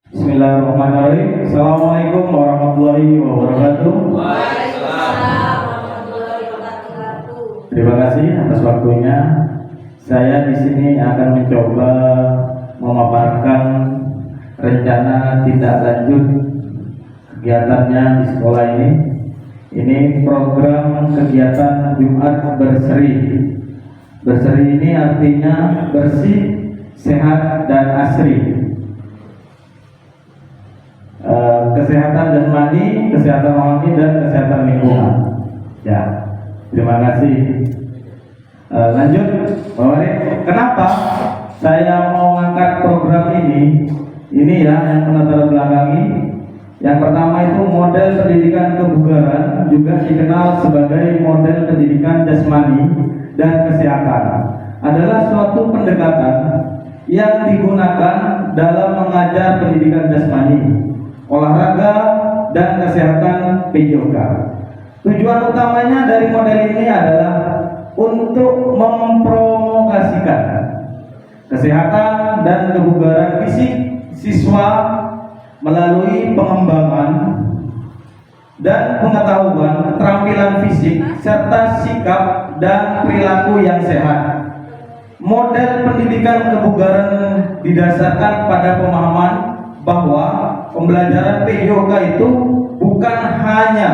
Bismillahirrahmanirrahim. Assalamualaikum warahmatullahi wabarakatuh. Waalaikumsalam warahmatullahi wabarakatuh. Terima kasih atas waktunya. Saya di sini akan mencoba memaparkan rencana tindak lanjut kegiatannya di sekolah ini. Ini program kegiatan Jumat Berseri. Berseri ini artinya bersih, sehat, dan asri. Kesehatan jasmani, kesehatan rohani, dan kesehatan lingkungan. Ya, terima kasih. Lanjut, kenapa saya mau mengangkat program ini? Ini ya yang melatar belakangi. Yang pertama itu model pendidikan kebugaran, juga dikenal sebagai model pendidikan jasmani dan kesehatan, adalah suatu pendekatan yang digunakan dalam mengajar pendidikan jasmani, olahraga, dan kesehatan PJOK. Tujuan utamanya dari model ini adalah untuk mempromosikan kesehatan dan kebugaran fisik siswa melalui pengembangan dan pengetahuan keterampilan fisik serta sikap dan perilaku yang sehat. Model pendidikan kebugaran didasarkan pada pemahaman bahwa pembelajaran PJOK itu bukan hanya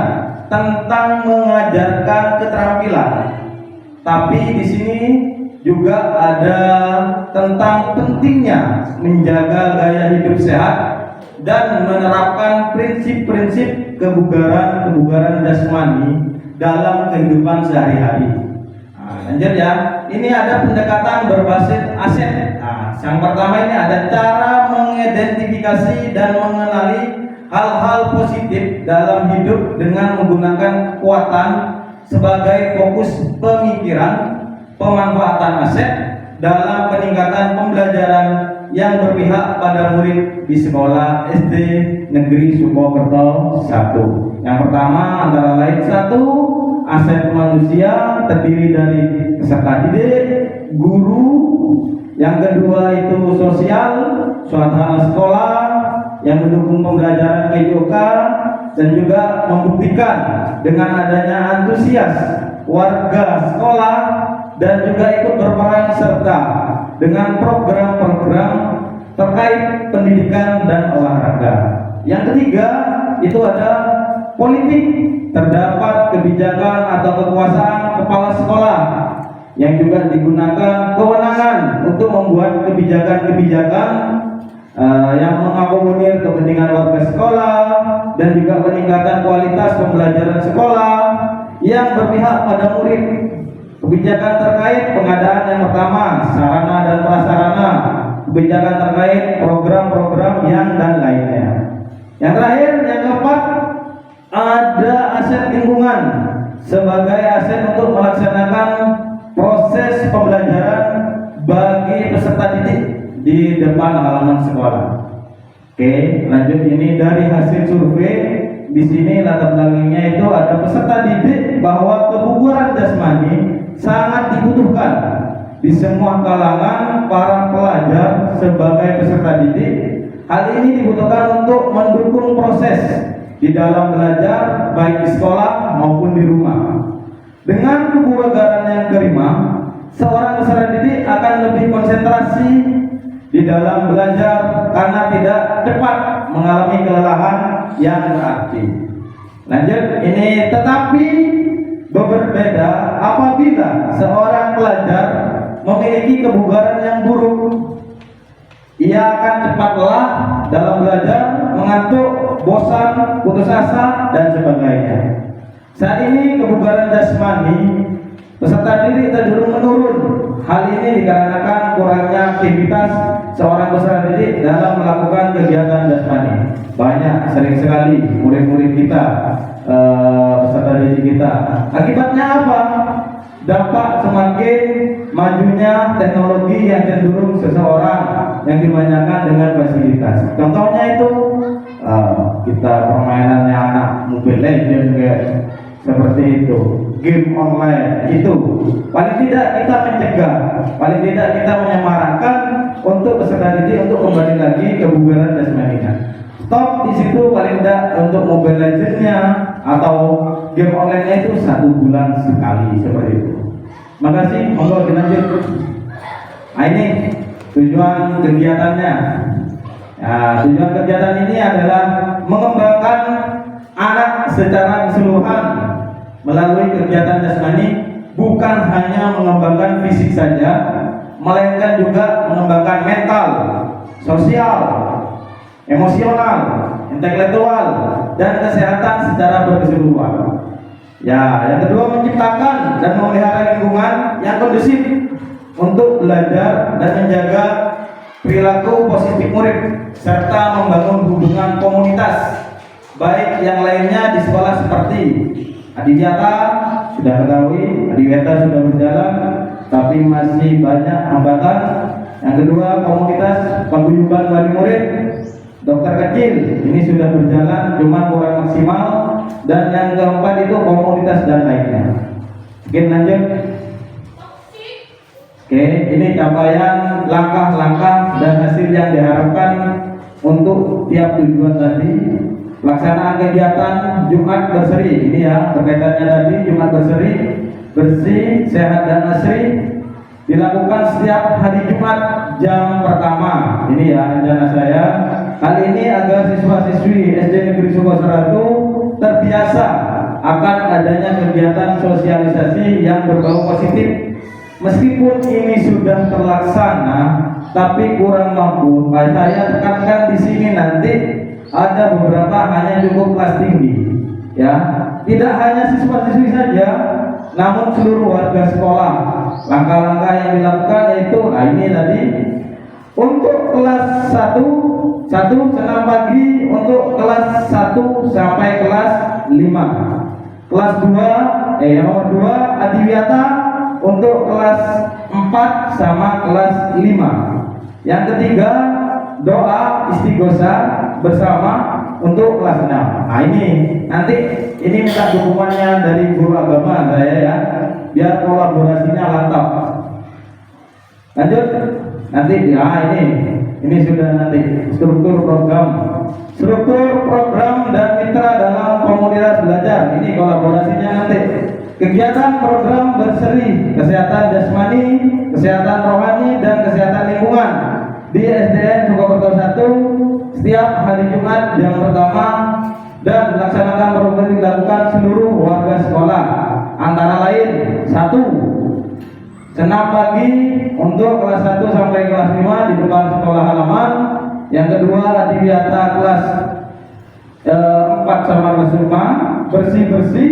tentang mengajarkan keterampilan, tapi di sini juga ada tentang pentingnya menjaga gaya hidup sehat dan menerapkan prinsip-prinsip kebugaran jasmani dalam kehidupan sehari-hari. Lanjut ya, ini ada pendekatan berbasis aset. Yang pertama ini ada cara mengidentifikasi dan mengenali hal-hal positif dalam hidup dengan menggunakan kekuatan sebagai fokus pemikiran, pemanfaatan aset dalam peningkatan pembelajaran yang berpihak pada murid di sekolah SD Negeri Sukokerto 1. Yang pertama antara lain 1, aset manusia terdiri dari peserta didik, guru. Yang kedua itu sosial, suasana sekolah yang mendukung pembelajaran PJOK dan juga membuktikan dengan adanya antusias warga sekolah dan juga ikut berperan serta dengan program-program terkait pendidikan dan olahraga. Yang ketiga itu ada politik, terdapat kebijakan atau kekuasaan kepala sekolah yang juga digunakan kewenangan untuk membuat kebijakan-kebijakan yang mengakomodir kepentingan warga sekolah dan juga peningkatan kualitas pembelajaran sekolah yang berpihak pada murid. Kebijakan terkait pengadaan yang pertama, sarana dan prasarana, kebijakan terkait program-program yang dan lainnya. Yang terakhir, yang keempat, ada aset lingkungan sebagai aset untuk melaksanakan proses pembelajaran bagi peserta didik di depan halaman sekolah. Oke, lanjut, ini dari hasil survei. Di sini latar belakangnya itu ada peserta didik bahwa kebugaran jasmani sangat dibutuhkan di semua kalangan para pelajar sebagai peserta didik. Hal ini dibutuhkan untuk mendukung proses di dalam belajar baik di sekolah maupun di rumah. Dengan kebugaran yang kelima, seorang peserta didik akan lebih konsentrasi di dalam belajar karena tidak cepat mengalami kelelahan yang berarti. Lanjut, ini tetapi berbeda apabila seorang pelajar memiliki kebugaran yang buruk. Ia akan cepat lelah dalam belajar, mengantuk, bosan, putus asa, dan sebagainya. Saat ini kebugaran jasmani peserta didik cenderung menurun. Hal ini dikarenakan kurangnya aktivitas seorang peserta didik dalam melakukan kegiatan jasmani. Banyak, sering sekali murid-murid kita, peserta didik kita. Akibatnya apa? Dampak semakin majunya teknologi yang cenderung seseorang yang dimanjakan dengan fasilitas. Contohnya itu kita permainannya anak Mobile Legends seperti itu, game online itu. Paling tidak kita mencegah, paling tidak kita menyemarakan untuk peserta didik untuk kembali lagi ke kebugaran jasmaninya. Stop di situ paling tidak untuk Mobile Legends-nya atau game online-nya itu 1 bulan sekali seperti itu. Makasih, monggo dilanjut. Nah, ini tujuan kegiatannya. Nah, tujuan kegiatan ini adalah mengembangkan anak secara keseluruhan melalui kegiatan jasmani, bukan hanya mengembangkan fisik saja, melainkan juga mengembangkan mental, sosial, emosional, intelektual, dan kesehatan secara berkeseluruhan. Ya, yang kedua menciptakan dan memelihara lingkungan yang kondusif untuk belajar dan menjaga perilaku positif murid serta membangun hubungan komunitas baik yang lainnya di sekolah seperti Adiwiyata sudah ketahui, Adiwiyata sudah berjalan tapi masih banyak hambatan. Yang kedua komunitas paguyuban wali murid dokter kecil ini sudah berjalan cuma kurang maksimal, dan yang keempat itu komunitas dan lainnya. Oke, lanjut. Oke, ini capaian langkah-langkah dan hasil yang diharapkan untuk tiap tujuan tadi. Pelaksanaan kegiatan Jumat Berseri ini ya, berkaitannya tadi Jumat Berseri, bersih, sehat dan asri dilakukan setiap hari Jumat jam pertama. Ini ya rencana saya. Kali ini agar siswa-siswi SD Negeri Sukosratu terbiasa akan adanya kegiatan sosialisasi yang berbau positif. Meskipun ini sudah terlaksana, tapi kurang mampu. Saya tekankan di sini nanti ada beberapa hanya cukup kelas tinggi, ya. Tidak hanya siswa-siswi saja, namun seluruh warga sekolah. Langkah-langkah yang dilakukan yaitu, nah ini tadi untuk kelas 1 senam pagi untuk kelas 1 sampai kelas 5. Kelas 2 nomor 2 Adiwiyata untuk kelas 4 sama kelas 5. Yang ketiga doa istighosah bersama untuk kelas 6. Nah ini nanti ini minta dukungannya dari guru agama saya ya, biar kolaborasinya lantap. Lanjut nanti ya ini sudah nanti struktur program dan mitra dalam komunitas belajar. Ini kolaborasinya nanti. Kegiatan program berseri kesehatan jasmani, kesehatan rohani, dan kesehatan lingkungan di SDN Sukokerto 1 setiap hari Jumat jam pertama, dan melaksanakan program dilakukan seluruh warga sekolah, antara lain 1. Senam pagi untuk kelas 1 sampai kelas 5 di depan sekolah halaman. Yang kedua Adiwiyata kelas 4 sama kelas 5 bersih-bersih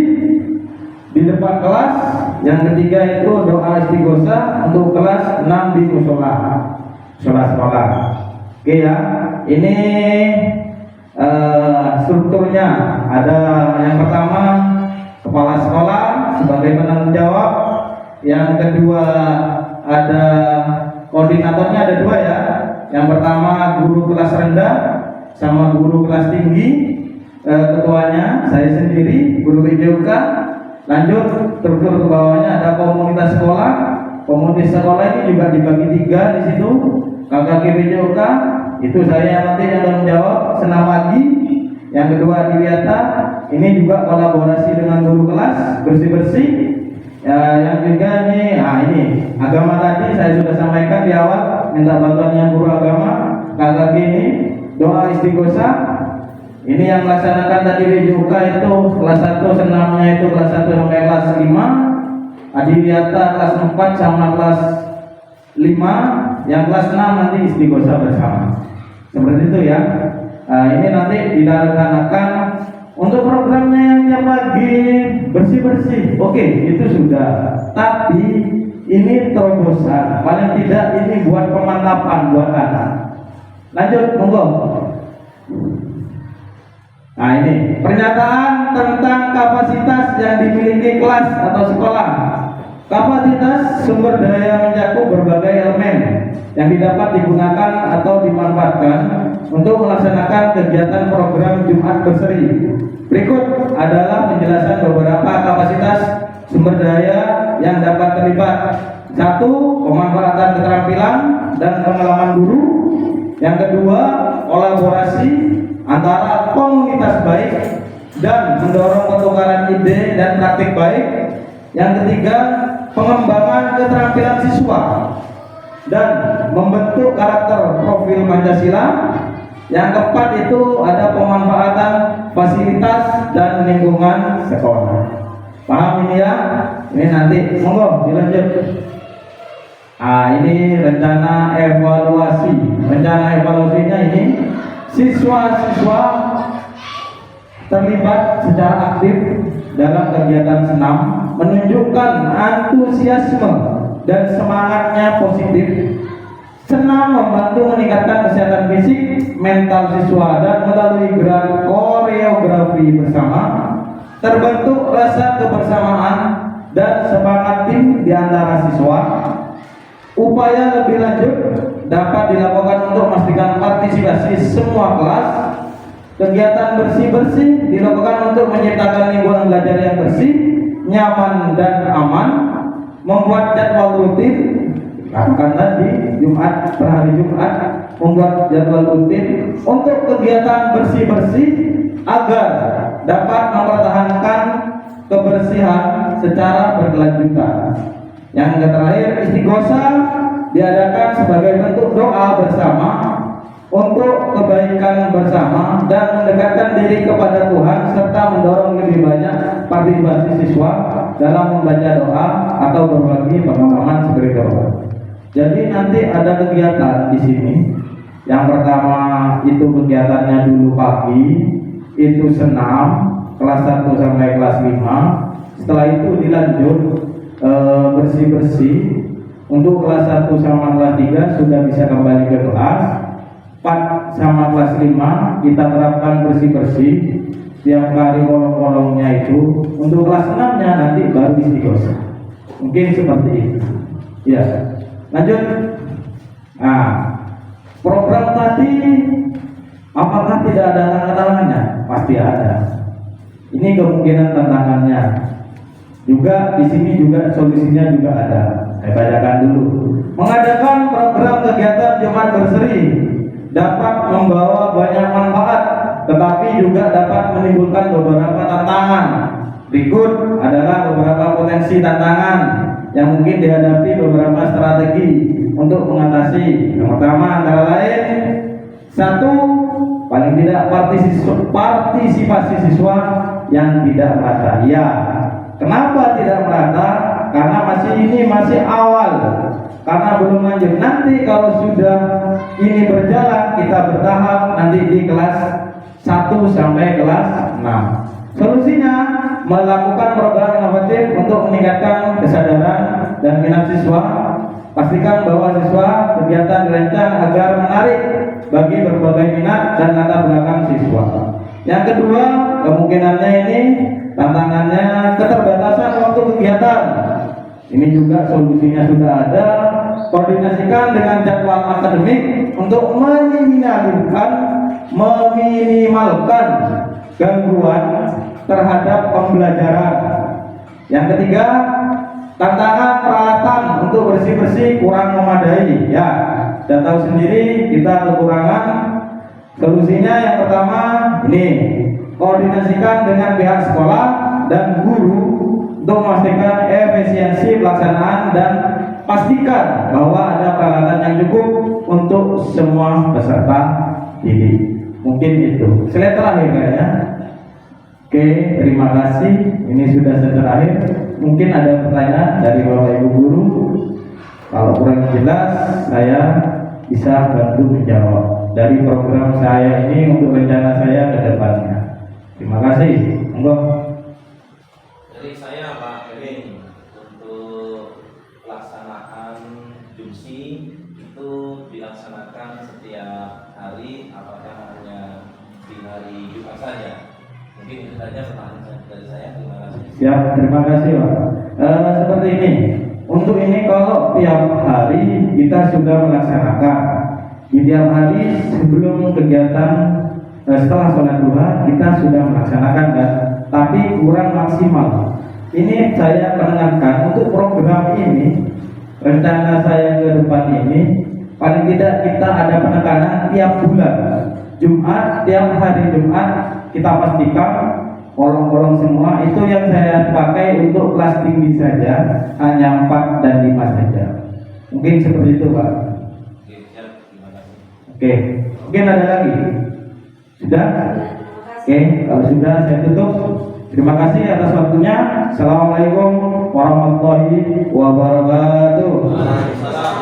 di depan kelas. Yang ketiga itu doa istighosah untuk kelas 6 di musola sekolah. Oke ya, ini strukturnya ada yang pertama kepala sekolah sebagai penanggung jawab. Yang kedua ada koordinatornya, ada 2 ya. Yang pertama guru kelas rendah sama guru kelas tinggi. Ketuanya saya sendiri, guru PJUK. Lanjut struktur ke bawahnya ada komunitas sekolah. Komunitas sekolah ini juga dibagi 3 di situ. KKG PJUK itu saya nanti yang tanggung jawab senam pagi. Yang kedua Adiwiyata ini juga kolaborasi dengan guru kelas bersih-bersih. Yang ketiga ini agama tadi saya sudah sampaikan di awal, minta bantuannya guru agama. KKG ini doa istighosah. Ini yang melaksanakan tadi PJUK itu kelas 1 senamnya itu kelas 1 sampai kelas 5. Adiwiyata kelas 4 sama kelas 5. Yang kelas 6 nanti istighosah bersama. Seperti itu ya. Ini nanti dilaksanakan untuk programnya yang tiap pagi bersih-bersih. Oke, itu sudah. Tapi ini terobosan. Paling tidak ini buat pemantapan buat anak. Lanjut, monggo. Nah ini pernyataan tentang kapasitas yang dimiliki kelas atau sekolah. Kapasitas sumber daya mencakup berbagai elemen yang didapat digunakan atau dimanfaatkan untuk melaksanakan kegiatan program Jumat Berseri. Berikut adalah penjelasan beberapa kapasitas sumber daya yang dapat terlibat Satu, pemanfaatan keterampilan dan pengalaman guru. Yang kedua, kolaborasi antara komunitas baik dan mendorong pertukaran ide dan praktik baik. Yang ketiga, pengembangan keterampilan siswa dan membentuk karakter profil Pancasila. Yang keempat itu ada pemanfaatan fasilitas dan lingkungan sekolah. Paham ini ya? Ini nanti monggo dilanjut. Ini rencana evaluasi. Rencana evaluasinya ini siswa-siswa terlibat secara aktif dalam kegiatan senam, menunjukkan antusiasme dan semangatnya positif. Senam membantu meningkatkan kesehatan fisik, mental siswa, dan melalui gerak koreografi bersama terbentuk rasa kebersamaan dan semangat tim di antara siswa. Upaya lebih lanjut dapat dilakukan untuk memastikan partisipasi semua kelas. Kegiatan bersih-bersih dilakukan untuk menciptakan lingkungan belajar yang bersih, nyaman dan aman. Membuat jadwal rutin, lakukan tadi Jumat per hari Jumat, membuat jadwal rutin untuk kegiatan bersih-bersih agar dapat mempertahankan kebersihan secara berkelanjutan. Yang terakhir, istighosah diadakan sebagai bentuk doa bersama untuk kebaikan bersama dan mendekatkan diri kepada Tuhan serta mendorong lebih banyak partisipasi siswa dalam membaca doa atau berbagi pengalaman spiritual. Jadi nanti ada kegiatan di sini. Yang pertama itu kegiatannya dulu pagi, itu senam kelas 1 sampai kelas 5. Setelah itu dilanjut bersih-bersih. Untuk kelas 1 sama kelas 3 sudah bisa kembali ke kelas. 4 sama kelas 5 kita terapkan bersih-bersih setiap kali kolong-kolongnya itu. Untuk kelas 6 nya nanti baru istighosah. Mungkin seperti itu ya. Lanjut. Program tadi apakah tidak ada tantangannya? Pasti ada. Ini kemungkinan tantangannya. Juga di sini juga solusinya juga ada. Saya bacakan dulu. Mengadakan program kegiatan Jumat berseri dapat membawa banyak manfaat, tetapi juga dapat menimbulkan beberapa tantangan. Berikut adalah beberapa potensi tantangan yang mungkin dihadapi beberapa strategi untuk mengatasi. Yang pertama antara lain, satu, paling tidak partisipasi siswa yang tidak merata. Ya, kenapa tidak merata? Karena masih awal, karena belum lanjut. Nanti kalau sudah ini berjalan, kita bertahap nanti di kelas 1 sampai kelas 6. Solusinya melakukan program inovatif untuk meningkatkan kesadaran dan minat siswa. Pastikan bahwa siswa kegiatan dirancang agar menarik bagi berbagai minat dan latar belakang siswa. Yang kedua, kemungkinannya ini tantangannya keterbatasan waktu kegiatan. Ini juga solusinya sudah ada. Koordinasikan dengan jadwal akademik untuk meminimalkan gangguan terhadap pembelajaran. Yang ketiga, tantangan peralatan untuk bersih-bersih kurang memadai. Ya, sudah tahu sendiri kita kekurangan. Solusinya yang pertama ini, koordinasikan dengan pihak sekolah dan guru untuk memastikan efisiensi pelaksanaan dan pastikan bahwa ada peralatan yang cukup untuk semua peserta didik. Mungkin itu. Slide terakhir kayaknya. Oke, terima kasih. Ini sudah slide terakhir. Mungkin ada pertanyaan dari Bapak Ibu guru. Kalau kurang jelas, saya bisa bantu menjawab dari program saya ini untuk rencana saya ke depannya. Terima kasih. Monggo. Dari saya Pak Kering, untuk pelaksanaan jumsi itu dilaksanakan setiap hari, apakah hanya di hari Jumat saja? Mungkin itu saja pertanyaan dari saya. Terima kasih. Siap, terima kasih Pak. Seperti ini. Untuk ini kalau tiap hari kita sudah melaksanakan. Di tiap hari sebelum kegiatan setelah sholat duha kita sudah melaksanakan kan, tapi kurang maksimal. Ini saya pengenkan untuk program ini rencana saya ke depan ini paling tidak kita ada penekanan tiap bulan Jumat, tiap hari Jumat kita pastikan kolom-kolom semua itu yang saya pakai untuk kelas tinggi saja hanya 4 dan 5 saja. Mungkin seperti itu Pak. Oke, siap. Terima kasih. Oke, mungkin ada lagi? Sudah? Oke, kalau sudah saya tutup. Terima kasih atas waktunya. Assalamualaikum warahmatullahi wabarakatuh. Waalaikumsalam.